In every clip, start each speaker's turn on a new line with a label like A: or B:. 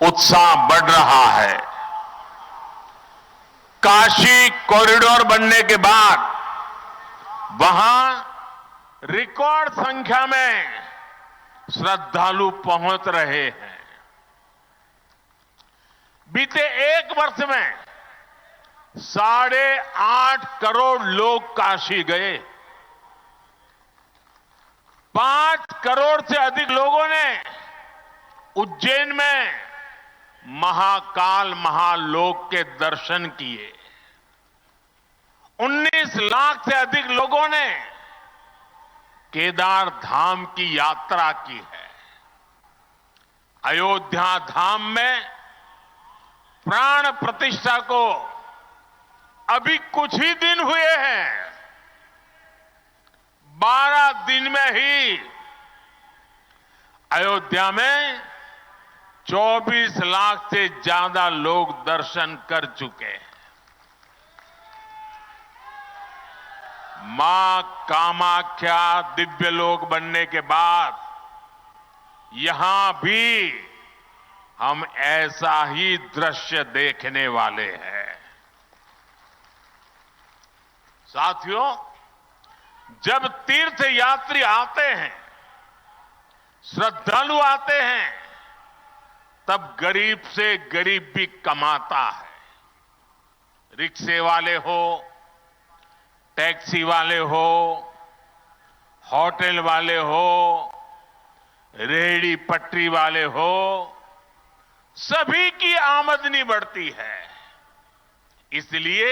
A: उत्साह बढ़ रहा है। काशी कॉरिडोर बनने के बाद वहां रिकॉर्ड संख्या में श्रद्धालु पहुंच रहे हैं। बीते एक वर्ष में 8.5 करोड़ लोग काशी गए। 5 करोड़ से अधिक लोगों ने उज्जैन में महाकाल महालोक के दर्शन किए। 19 लाख से अधिक लोगों ने केदार धाम की यात्रा की है। अयोध्या धाम में प्राण प्रतिष्ठा को अभी कुछ ही दिन हुए हैं। 12 दिन में ही अयोध्या में 24 लाख से ज्यादा लोग दर्शन कर चुके हैं। मां कामाख्या दिव्य लोक बनने के बाद यहां भी हम ऐसा ही दृश्य देखने वाले हैं। साथियों, जब तीर्थ यात्री आते हैं, श्रद्धालु आते हैं, तब गरीब से गरीब भी कमाता है। रिक्शे वाले हो, टैक्सी वाले हो, होटल वाले हो, रेहड़ी पटरी वाले हो, सभी की आमदनी बढ़ती है। इसलिए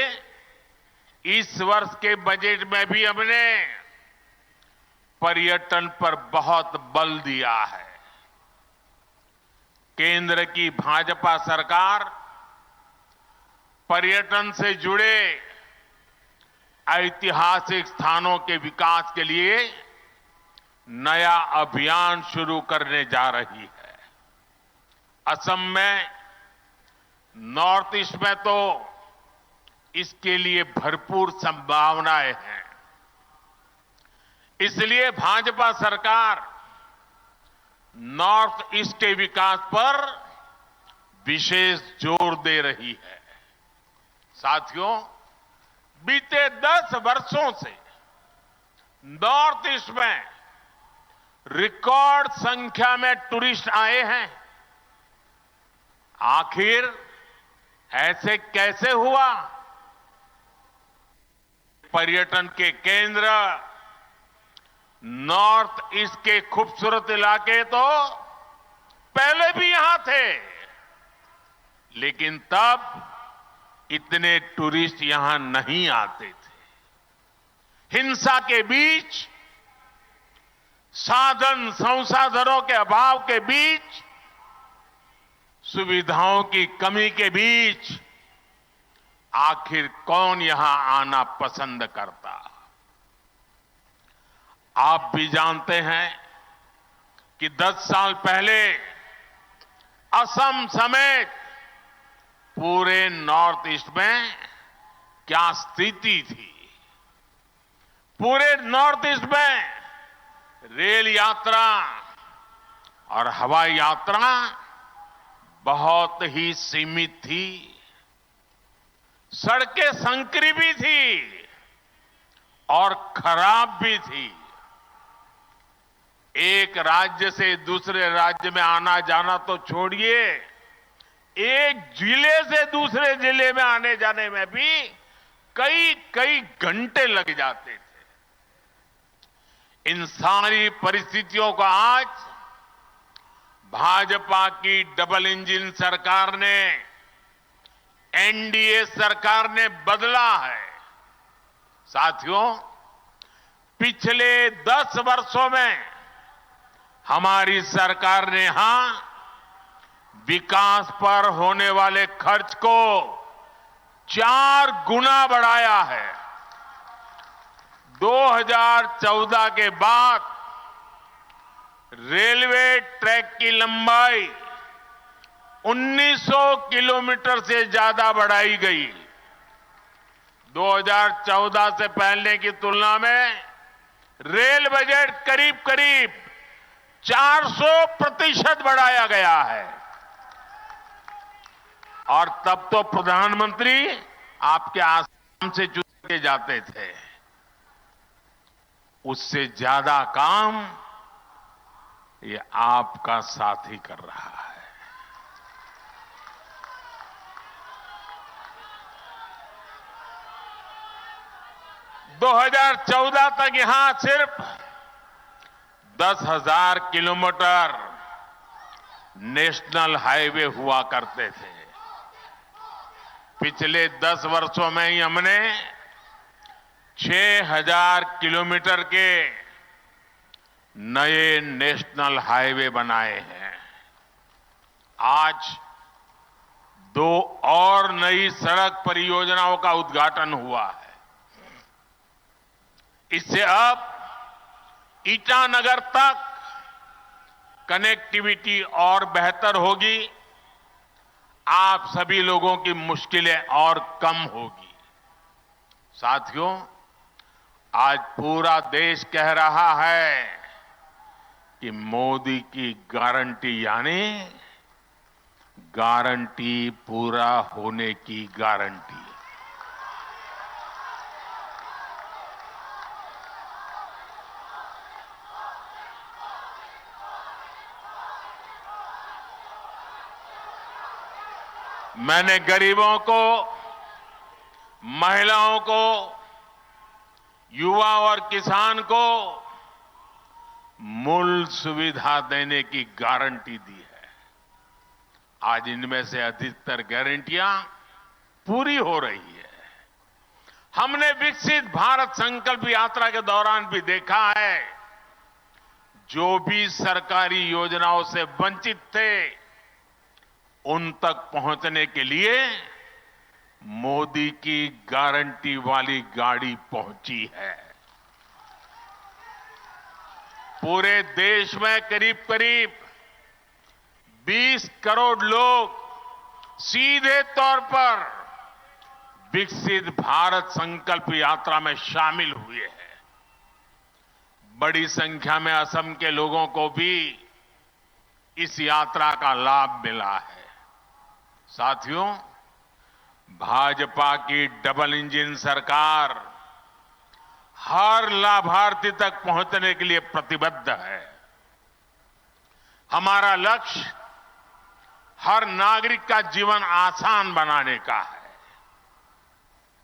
A: इस वर्ष के बजट में भी हमने पर्यटन पर बहुत बल दिया है। केंद्र की भाजपा सरकार पर्यटन से जुड़े ऐतिहासिक स्थानों के विकास के लिए नया अभियान शुरू करने जा रही है। असम में, नॉर्थ ईस्ट में तो इसके लिए भरपूर संभावनाएं हैं। इसलिए भाजपा सरकार नॉर्थ ईस्ट के विकास पर विशेष जोर दे रही है। साथियों, बीते 10 वर्षों से नॉर्थ ईस्ट में रिकॉर्ड संख्या में टूरिस्ट आए हैं। आखिर ऐसे कैसे हुआ? पर्यटन के केंद्र नॉर्थ ईस्ट के खूबसूरत इलाके तो पहले भी यहां थे, लेकिन तब इतने टूरिस्ट यहां नहीं आते थे। हिंसा के बीच, साधन संसाधनों के अभाव के बीच, सुविधाओं की कमी के बीच आखिर कौन यहां आना पसंद करता? आप भी जानते हैं कि 10 साल पहले असम समेत पूरे नॉर्थ ईस्ट में क्या स्थिति थी। पूरे नॉर्थ ईस्ट में रेल यात्रा और हवाई यात्रा बहुत ही सीमित थी। सड़कें संकरी भी थी और खराब भी थी। एक राज्य से दूसरे राज्य में आना जाना तो छोड़िए, एक जिले से दूसरे जिले में आने जाने में भी कई घंटे लग जाते थे। इन सारी परिस्थितियों को आज भाजपा की डबल इंजन सरकार ने, एनडीए सरकार ने बदला है। साथियों, पिछले 10 वर्षों में हमारी सरकार ने यहां विकास पर होने वाले खर्च को 4 गुना बढ़ाया है। 2014 के बाद रेलवे ट्रैक की लंबाई 1900 किलोमीटर से ज्यादा बढ़ाई गई। 2014 से पहले की तुलना में रेल बजट करीब 400% बढ़ाया गया है। और तब तो प्रधानमंत्री आपके आसाम से चुन के जाते थे। उससे ज्यादा काम ये आपका साथी कर रहा है। दो 2014 तक यहां सिर्फ 10,000 किलोमीटर नेशनल हाईवे हुआ करते थे। पिछले 10 वर्षों में ही हमने 6,000 किलोमीटर के नए नेशनल हाईवे बनाए हैं। आज 2 और नई सड़क परियोजनाओं का उद्घाटन हुआ है। इससे अब ईटानगर तक कनेक्टिविटी और बेहतर होगी। आप सभी लोगों की मुश्किलें और कम होगी। साथियों, आज पूरा देश कह रहा है कि मोदी की गारंटी यानी गारंटी पूरा होने की गारंटी। मैंने गरीबों को, महिलाओं को, युवा और किसान को मूल सुविधा देने की गारंटी दी है। आज इनमें से अधिकतर गारंटियां पूरी हो रही है। हमने विकसित भारत संकल्प यात्रा के दौरान भी देखा है, जो भी सरकारी योजनाओं से वंचित थे उन तक पहुंचने के लिए मोदी की गारंटी वाली गाड़ी पहुंची है। पूरे देश में करीब करीब 20 करोड़ लोग सीधे तौर पर विकसित भारत संकल्प यात्रा में शामिल हुए हैं। बड़ी संख्या में असम के लोगों को भी इस यात्रा का लाभ मिला है। साथियों, भाजपा की डबल इंजन सरकार हर लाभार्थी तक पहुंचने के लिए प्रतिबद्ध है। हमारा लक्ष्य हर नागरिक का जीवन आसान बनाने का है।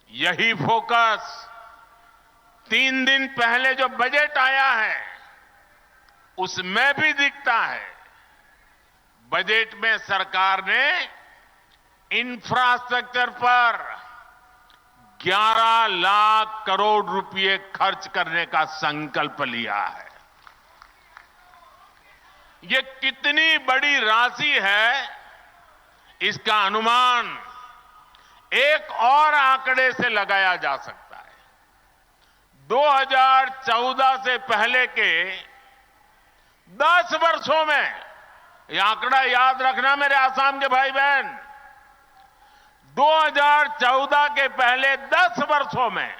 A: यही फोकस 3 दिन पहले जो बजट आया है उसमें भी दिखता है। बजट में सरकार ने इंफ्रास्ट्रक्चर पर 11 लाख करोड़ रुपए खर्च करने का संकल्प लिया है। ये कितनी बड़ी राशि है, इसका अनुमान एक और आंकड़े से लगाया जा सकता है। 2014 से पहले के 10 वर्षों में, यह आंकड़ा याद रखना मेरे आसाम के भाई बहन, 2014 के पहले 10 वर्षों में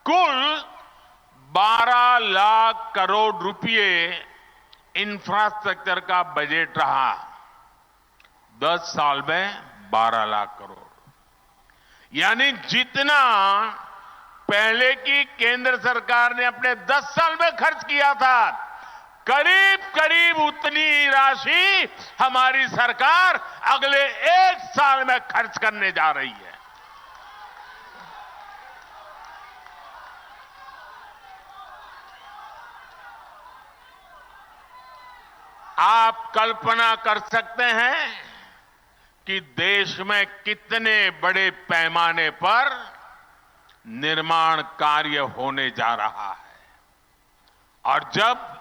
A: कुल 12 लाख करोड़ रुपए इंफ्रास्ट्रक्चर का बजट रहा। 10 साल में 12 लाख करोड़, यानी जितना पहले की केंद्र सरकार ने अपने 10 साल में खर्च किया था, करीब करीब उतनी ही राशि हमारी सरकार अगले 1 साल में खर्च करने जा रही है। आप कल्पना कर सकते हैं कि देश में कितने बड़े पैमाने पर निर्माण कार्य होने जा रहा है। और जब